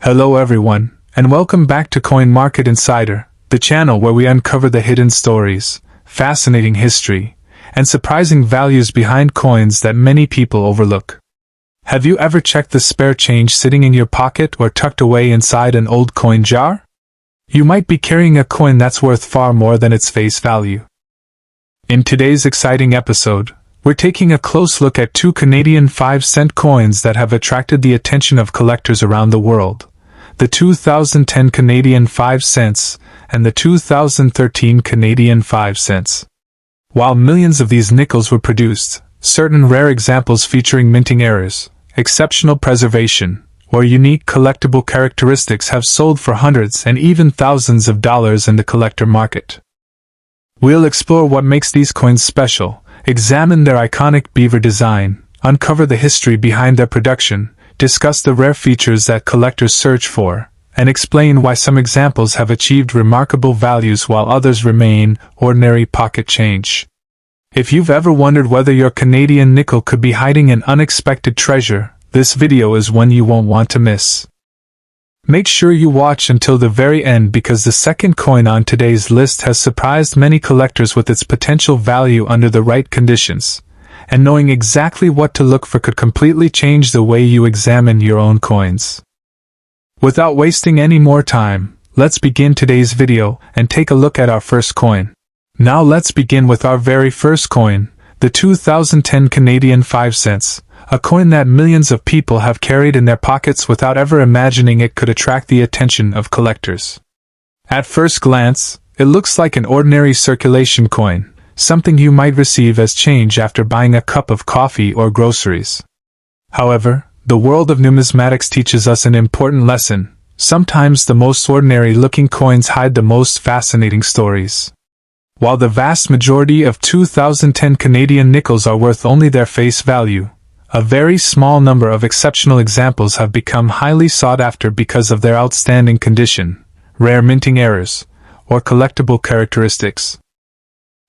Hello everyone, and welcome back to Coin Market Insider, the channel where we uncover the hidden stories, fascinating history, and surprising values behind coins that many people overlook. Have you ever checked the spare change sitting in your pocket or tucked away inside an old coin jar? You might be carrying a coin that's worth far more than its face value. In today's exciting episode, we're taking a close look at two Canadian 5-cent coins that have attracted the attention of collectors around the world: the 2010 Canadian 5 cents and the 2013 Canadian 5 cents. While millions of these nickels were produced, certain rare examples featuring minting errors, exceptional preservation, or unique collectible characteristics have sold for hundreds and even thousands of dollars in the collector market. We'll explore what makes these coins special, examine their iconic beaver design, uncover the history behind their production, discuss the rare features that collectors search for, and explain why some examples have achieved remarkable values while others remain ordinary pocket change. If you've ever wondered whether your Canadian nickel could be hiding an unexpected treasure, this video is one you won't want to miss. Make sure you watch until the very end because the second coin on today's list has surprised many collectors with its potential value under the right conditions, and knowing exactly what to look for could completely change the way you examine your own coins. Without wasting any more time, let's begin today's video and take a look at our first coin. Now let's begin with our very first coin, the 2010 Canadian 5 cents, a coin that millions of people have carried in their pockets without ever imagining it could attract the attention of collectors. At first glance, it looks like an ordinary circulation coin, something you might receive as change after buying a cup of coffee or groceries. However, the world of numismatics teaches us an important lesson: sometimes the most ordinary-looking coins hide the most fascinating stories. While the vast majority of 2010 Canadian nickels are worth only their face value, a very small number of exceptional examples have become highly sought after because of their outstanding condition, rare minting errors, or collectible characteristics.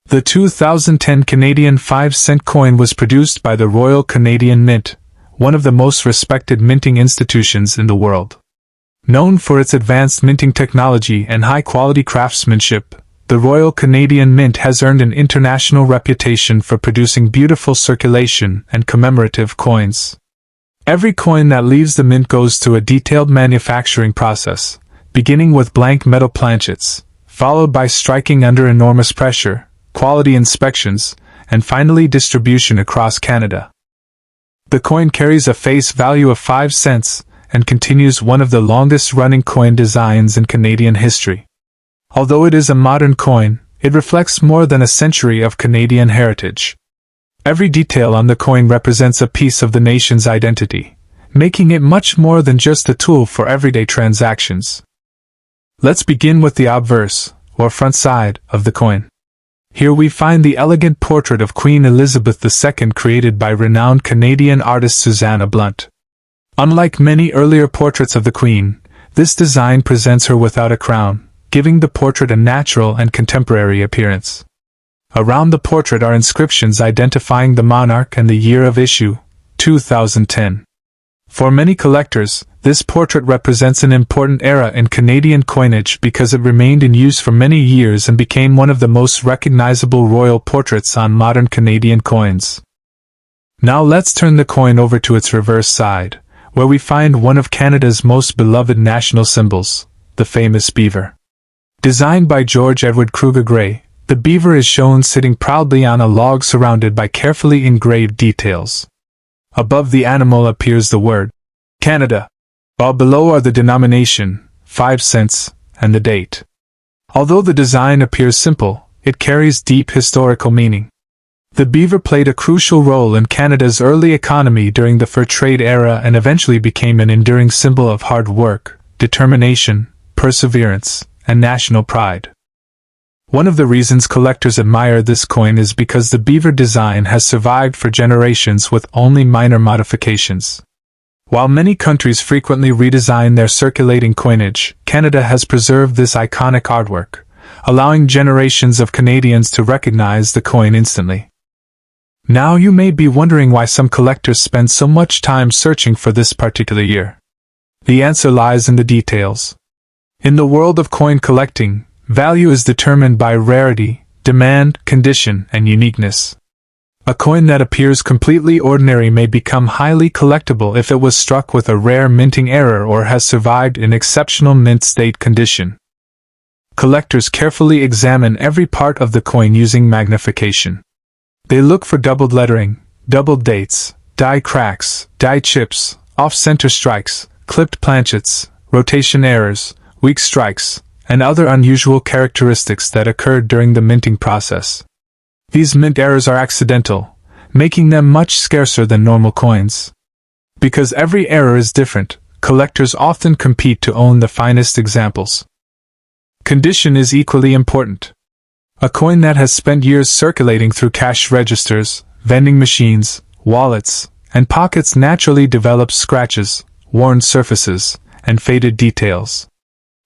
The 2010 Canadian 5-cent coin was produced by the Royal Canadian Mint, one of the most respected minting institutions in the world. Known for its advanced minting technology and high-quality craftsmanship, the Royal Canadian Mint has earned an international reputation for producing beautiful circulation and commemorative coins. Every coin that leaves the mint goes through a detailed manufacturing process, beginning with blank metal planchets, followed by striking under enormous pressure, quality inspections, and finally distribution across Canada. The coin carries a face value of 5 cents and continues one of the longest-running coin designs in Canadian history. Although it is a modern coin, it reflects more than a century of Canadian heritage. Every detail on the coin represents a piece of the nation's identity, making it much more than just a tool for everyday transactions. Let's begin with the obverse, or front side, of the coin. Here we find the elegant portrait of Queen Elizabeth II created by renowned Canadian artist Susanna Blunt. Unlike many earlier portraits of the Queen, this design presents her without a crown, giving the portrait a natural and contemporary appearance. Around the portrait are inscriptions identifying the monarch and the year of issue, 2010. For many collectors, this portrait represents an important era in Canadian coinage because it remained in use for many years and became one of the most recognizable royal portraits on modern Canadian coins. Now let's turn the coin over to its reverse side, where we find one of Canada's most beloved national symbols, the famous beaver. Designed by George Edward Kruger Gray, the beaver is shown sitting proudly on a log surrounded by carefully engraved details. Above the animal appears the word Canada, while below are the denomination, 5 cents, and the date. Although the design appears simple, it carries deep historical meaning. The beaver played a crucial role in Canada's early economy during the fur trade era and eventually became an enduring symbol of hard work, determination, perseverance, and national pride. One of the reasons collectors admire this coin is because the beaver design has survived for generations with only minor modifications. While many countries frequently redesign their circulating coinage, Canada has preserved this iconic artwork, allowing generations of Canadians to recognize the coin instantly. Now you may be wondering why some collectors spend so much time searching for this particular year. The answer lies in the details. In the world of coin collecting, value is determined by rarity, demand, condition, and uniqueness. A coin that appears completely ordinary may become highly collectible if it was struck with a rare minting error or has survived in exceptional mint state condition. Collectors carefully examine every part of the coin using magnification. They look for doubled lettering, doubled dates, die cracks, die chips, off-center strikes, clipped planchets, rotation errors, weak strikes, and other unusual characteristics that occurred during the minting process. These mint errors are accidental, making them much scarcer than normal coins. Because every error is different, collectors often compete to own the finest examples. Condition is equally important. A coin that has spent years circulating through cash registers, vending machines, wallets, and pockets naturally develops scratches, worn surfaces, and faded details.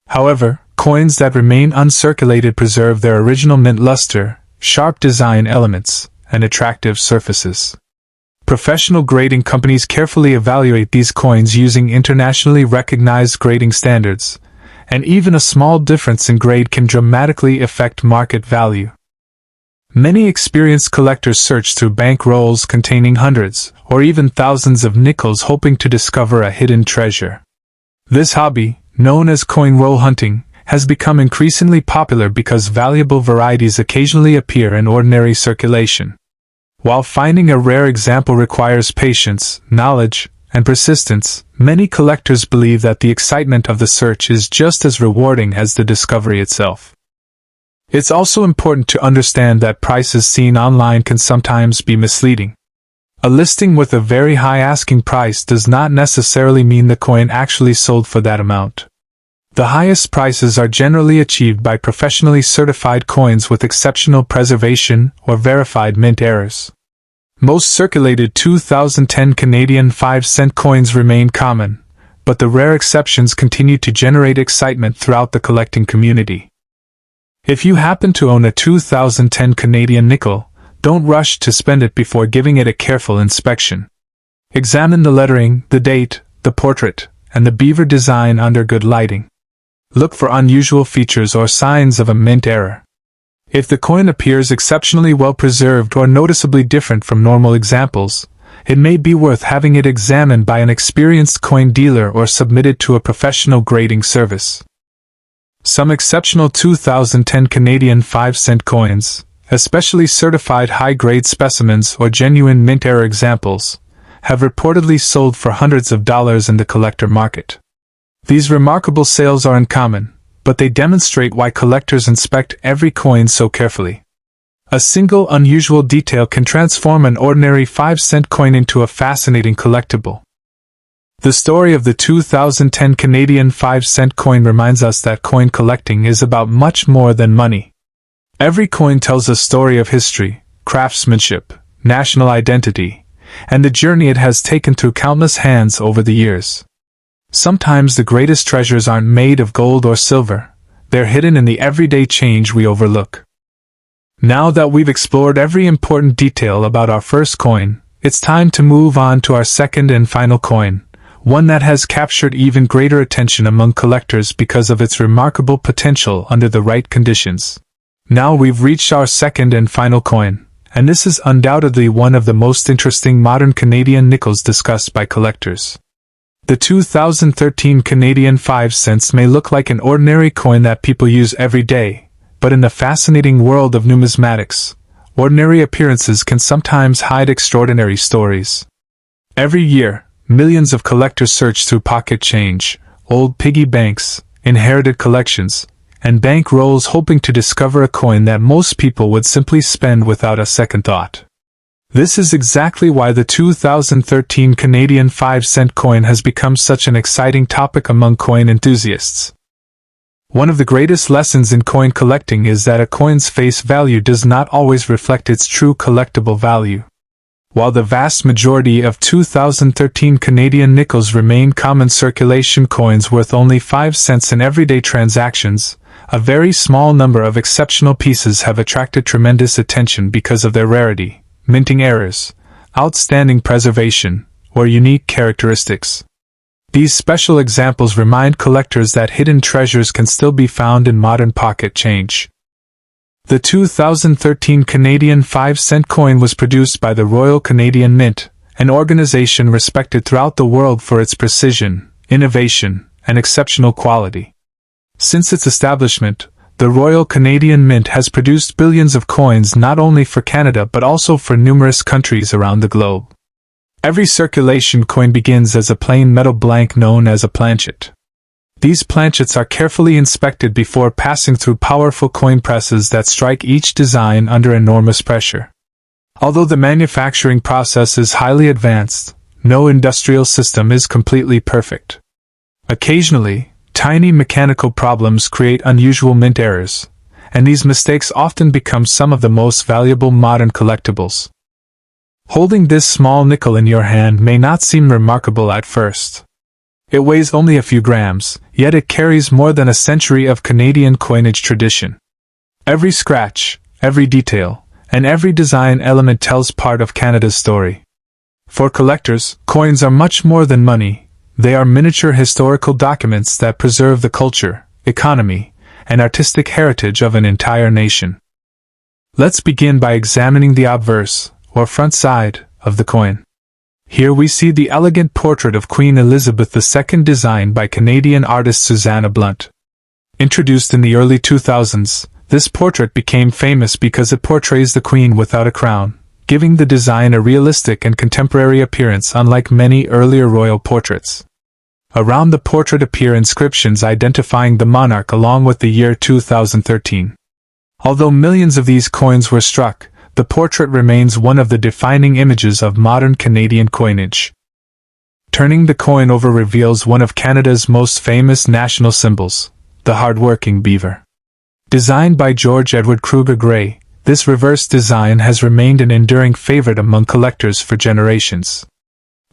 However, coins that remain uncirculated preserve their original mint luster, sharp design elements, and attractive surfaces. Professional grading companies carefully evaluate these coins using internationally recognized grading standards, and even a small difference in grade can dramatically affect market value. Many experienced collectors search through bank rolls containing hundreds, or even thousands of nickels hoping to discover a hidden treasure. This hobby, known as coin roll hunting, has become increasingly popular because valuable varieties occasionally appear in ordinary circulation. While finding a rare example requires patience, knowledge, and persistence, many collectors believe that the excitement of the search is just as rewarding as the discovery itself. It's also important to understand that prices seen online can sometimes be misleading. A listing with a very high asking price does not necessarily mean the coin actually sold for that amount. The highest prices are generally achieved by professionally certified coins with exceptional preservation or verified mint errors. Most circulated 2010 Canadian 5-cent coins remain common, but the rare exceptions continue to generate excitement throughout the collecting community. If you happen to own a 2010 Canadian nickel, don't rush to spend it before giving it a careful inspection. Examine the lettering, the date, the portrait, and the beaver design under good lighting. Look for unusual features or signs of a mint error. If the coin appears exceptionally well preserved or noticeably different from normal examples, it may be worth having it examined by an experienced coin dealer or submitted to a professional grading service. Some exceptional 2010 Canadian 5-cent coins, especially certified high-grade specimens or genuine mint error examples, have reportedly sold for hundreds of dollars in the collector market. These remarkable sales are uncommon, but they demonstrate why collectors inspect every coin so carefully. A single unusual detail can transform an ordinary 5-cent coin into a fascinating collectible. The story of the 2010 Canadian 5-cent coin reminds us that coin collecting is about much more than money. Every coin tells a story of history, craftsmanship, national identity, and the journey it has taken through countless hands over the years. Sometimes the greatest treasures aren't made of gold or silver, they're hidden in the everyday change we overlook. Now that we've explored every important detail about our first coin, it's time to move on to our second and final coin, one that has captured even greater attention among collectors because of its remarkable potential under the right conditions. Now we've reached our second and final coin, and this is undoubtedly one of the most interesting modern Canadian nickels discussed by collectors. The 2013 Canadian 5 cents may look like an ordinary coin that people use every day, but in the fascinating world of numismatics, ordinary appearances can sometimes hide extraordinary stories. Every year, millions of collectors search through pocket change, old piggy banks, inherited collections, and bank rolls hoping to discover a coin that most people would simply spend without a second thought. This is exactly why the 2013 Canadian 5-cent coin has become such an exciting topic among coin enthusiasts. One of the greatest lessons in coin collecting is that a coin's face value does not always reflect its true collectible value. While the vast majority of 2013 Canadian nickels remain common circulation coins worth only 5 cents in everyday transactions, a very small number of exceptional pieces have attracted tremendous attention because of their rarity, minting errors, outstanding preservation, or unique characteristics. These special examples remind collectors that hidden treasures can still be found in modern pocket change. The 2013 Canadian 5-cent coin was produced by the Royal Canadian Mint, an organization respected throughout the world for its precision, innovation, and exceptional quality. Since its establishment, the Royal Canadian Mint has produced billions of coins not only for Canada but also for numerous countries around the globe. Every circulation coin begins as a plain metal blank known as a planchet. These planchets are carefully inspected before passing through powerful coin presses that strike each design under enormous pressure. Although the manufacturing process is highly advanced, no industrial system is completely perfect. Occasionally, tiny mechanical problems create unusual mint errors, and these mistakes often become some of the most valuable modern collectibles. Holding this small nickel in your hand may not seem remarkable at first. It weighs only a few grams, yet it carries more than a century of Canadian coinage tradition. Every scratch, every detail, and every design element tells part of Canada's story. For collectors, coins are much more than money. They are miniature historical documents that preserve the culture, economy, and artistic heritage of an entire nation. Let's begin by examining the obverse, or front side, of the coin. Here we see the elegant portrait of Queen Elizabeth II designed by Canadian artist Susanna Blunt. Introduced in the early 2000s, this portrait became famous because it portrays the Queen without a crown, giving the design a realistic and contemporary appearance unlike many earlier royal portraits. Around the portrait appear inscriptions identifying the monarch along with the year 2013. Although millions of these coins were struck, the portrait remains one of the defining images of modern Canadian coinage. Turning the coin over reveals one of Canada's most famous national symbols, the hard-working beaver. Designed by George Edward Kruger Gray, this reverse design has remained an enduring favorite among collectors for generations.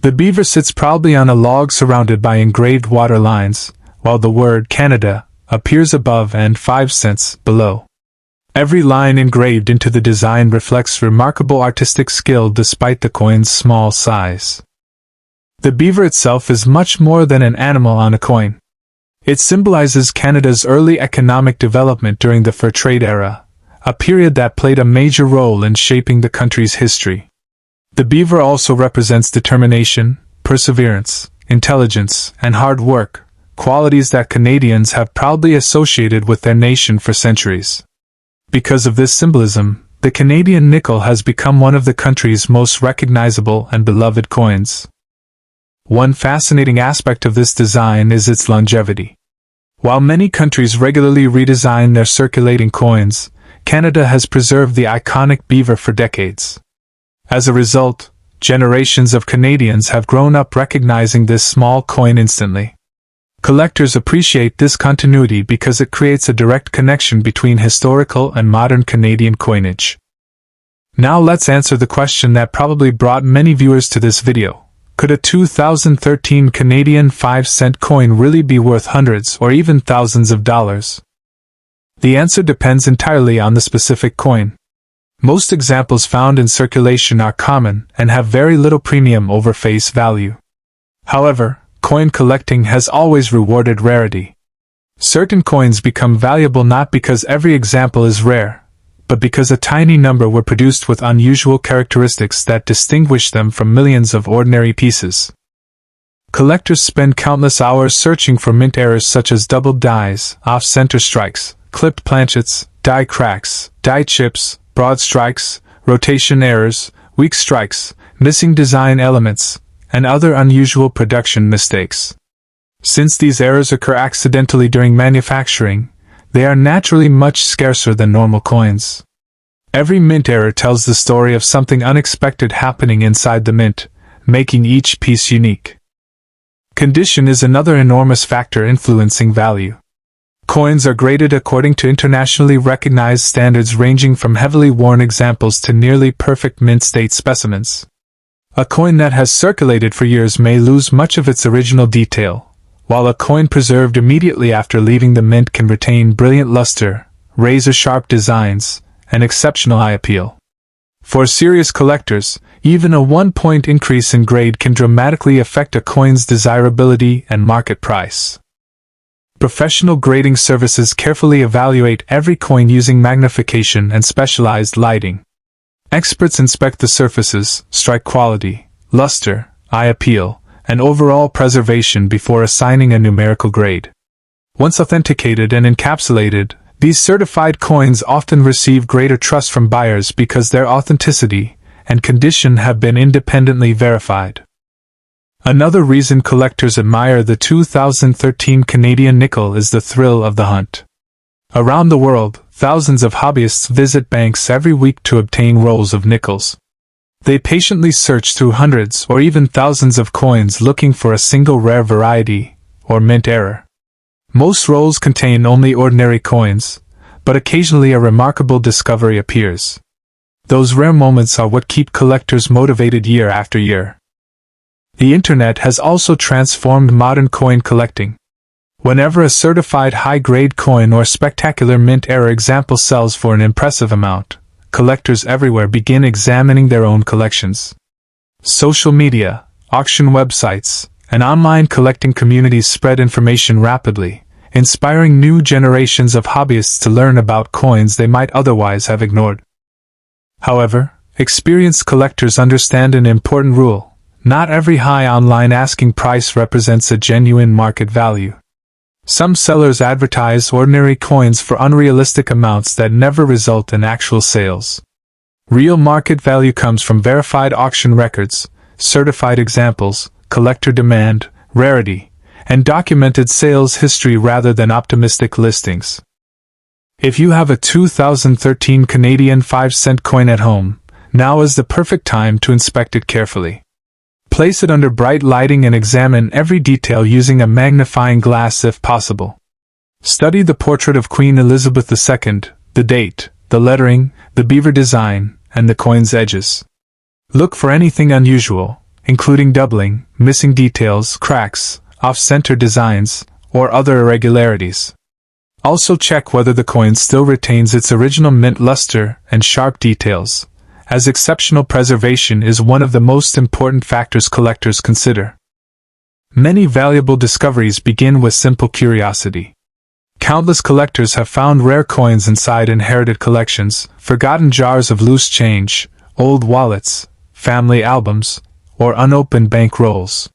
The beaver sits proudly on a log surrounded by engraved water lines, while the word Canada appears above and 5 cents below. Every line engraved into the design reflects remarkable artistic skill despite the coin's small size. The beaver itself is much more than an animal on a coin. It symbolizes Canada's early economic development during the fur trade era, a period that played a major role in shaping the country's history. The beaver also represents determination, perseverance, intelligence, and hard work, qualities that Canadians have proudly associated with their nation for centuries. Because of this symbolism, the Canadian nickel has become one of the country's most recognizable and beloved coins. One fascinating aspect of this design is its longevity. While many countries regularly redesign their circulating coins, Canada has preserved the iconic beaver for decades. As a result, generations of Canadians have grown up recognizing this small coin instantly. Collectors appreciate this continuity because it creates a direct connection between historical and modern Canadian coinage. Now let's answer the question that probably brought many viewers to this video. Could a 2013 Canadian 5-cent coin really be worth hundreds or even thousands of dollars? The answer depends entirely on the specific coin. Most examples found in circulation are common and have very little premium over face value. However, coin collecting has always rewarded rarity. Certain coins become valuable not because every example is rare, but because a tiny number were produced with unusual characteristics that distinguish them from millions of ordinary pieces. Collectors spend countless hours searching for mint errors such as doubled dies, off-center strikes, clipped planchets, die cracks, die chips, broad strikes, rotation errors, weak strikes, missing design elements, and other unusual production mistakes. Since these errors occur accidentally during manufacturing, they are naturally much scarcer than normal coins. Every mint error tells the story of something unexpected happening inside the mint, making each piece unique. Condition is another enormous factor influencing value. Coins are graded according to internationally recognized standards ranging from heavily worn examples to nearly perfect mint state specimens. A coin that has circulated for years may lose much of its original detail, while a coin preserved immediately after leaving the mint can retain brilliant luster, razor-sharp designs, and exceptional eye appeal. For serious collectors, even a 1-point increase in grade can dramatically affect a coin's desirability and market price. Professional grading services carefully evaluate every coin using magnification and specialized lighting. Experts inspect the surfaces, strike quality, luster, eye appeal, and overall preservation before assigning a numerical grade. Once authenticated and encapsulated, these certified coins often receive greater trust from buyers because their authenticity and condition have been independently verified. Another reason collectors admire the 2013 Canadian nickel is the thrill of the hunt. Around the world, thousands of hobbyists visit banks every week to obtain rolls of nickels. They patiently search through hundreds or even thousands of coins looking for a single rare variety or mint error. Most rolls contain only ordinary coins, but occasionally a remarkable discovery appears. Those rare moments are what keep collectors motivated year after year. The internet has also transformed modern coin collecting. Whenever a certified high-grade coin or spectacular mint error example sells for an impressive amount, collectors everywhere begin examining their own collections. Social media, auction websites, and online collecting communities spread information rapidly, inspiring new generations of hobbyists to learn about coins they might otherwise have ignored. However, experienced collectors understand an important rule: not every high online asking price represents a genuine market value. Some sellers advertise ordinary coins for unrealistic amounts that never result in actual sales. Real market value comes from verified auction records, certified examples, collector demand, rarity, and documented sales history rather than optimistic listings. If you have a 2013 Canadian 5-cent coin at home, now is the perfect time to inspect it carefully. Place it under bright lighting and examine every detail using a magnifying glass if possible. Study the portrait of Queen Elizabeth II, the date, the lettering, the beaver design, and the coin's edges. Look for anything unusual, including doubling, missing details, cracks, off-center designs, or other irregularities. Also check whether the coin still retains its original mint luster and sharp details, as exceptional preservation is one of the most important factors collectors consider. Many valuable discoveries begin with simple curiosity. Countless collectors have found rare coins inside inherited collections, forgotten jars of loose change, old wallets, family albums, or unopened bank rolls.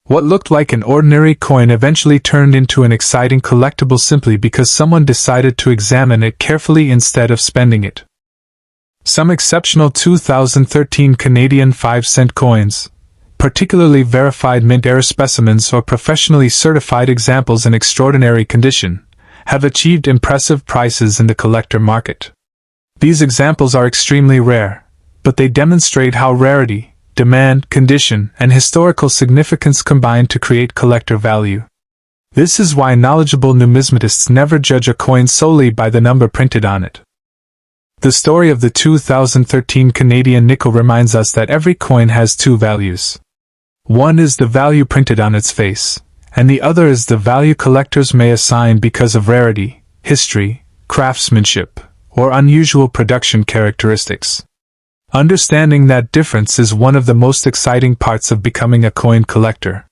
What looked like an ordinary coin eventually turned into an exciting collectible simply because someone decided to examine it carefully instead of spending it. Some exceptional 2013 Canadian 5-cent coins, particularly verified mint error specimens or professionally certified examples in extraordinary condition, have achieved impressive prices in the collector market. These examples are extremely rare, but they demonstrate how rarity, demand, condition, and historical significance combine to create collector value. This is why knowledgeable numismatists never judge a coin solely by the number printed on it. The story of the 2013 Canadian nickel reminds us that every coin has two values. One is the value printed on its face, and the other is the value collectors may assign because of rarity, history, craftsmanship, or unusual production characteristics. Understanding that difference is one of the most exciting parts of becoming a coin collector.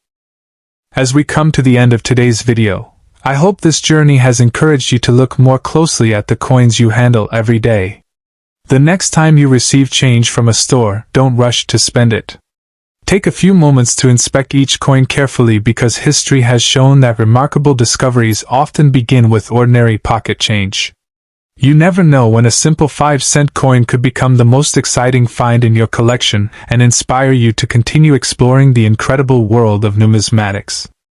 As we come to the end of today's video, I hope this journey has encouraged you to look more closely at the coins you handle every day. The next time you receive change from a store, don't rush to spend it. Take a few moments to inspect each coin carefully because history has shown that remarkable discoveries often begin with ordinary pocket change. You never know when a simple 5-cent coin could become the most exciting find in your collection and inspire you to continue exploring the incredible world of numismatics.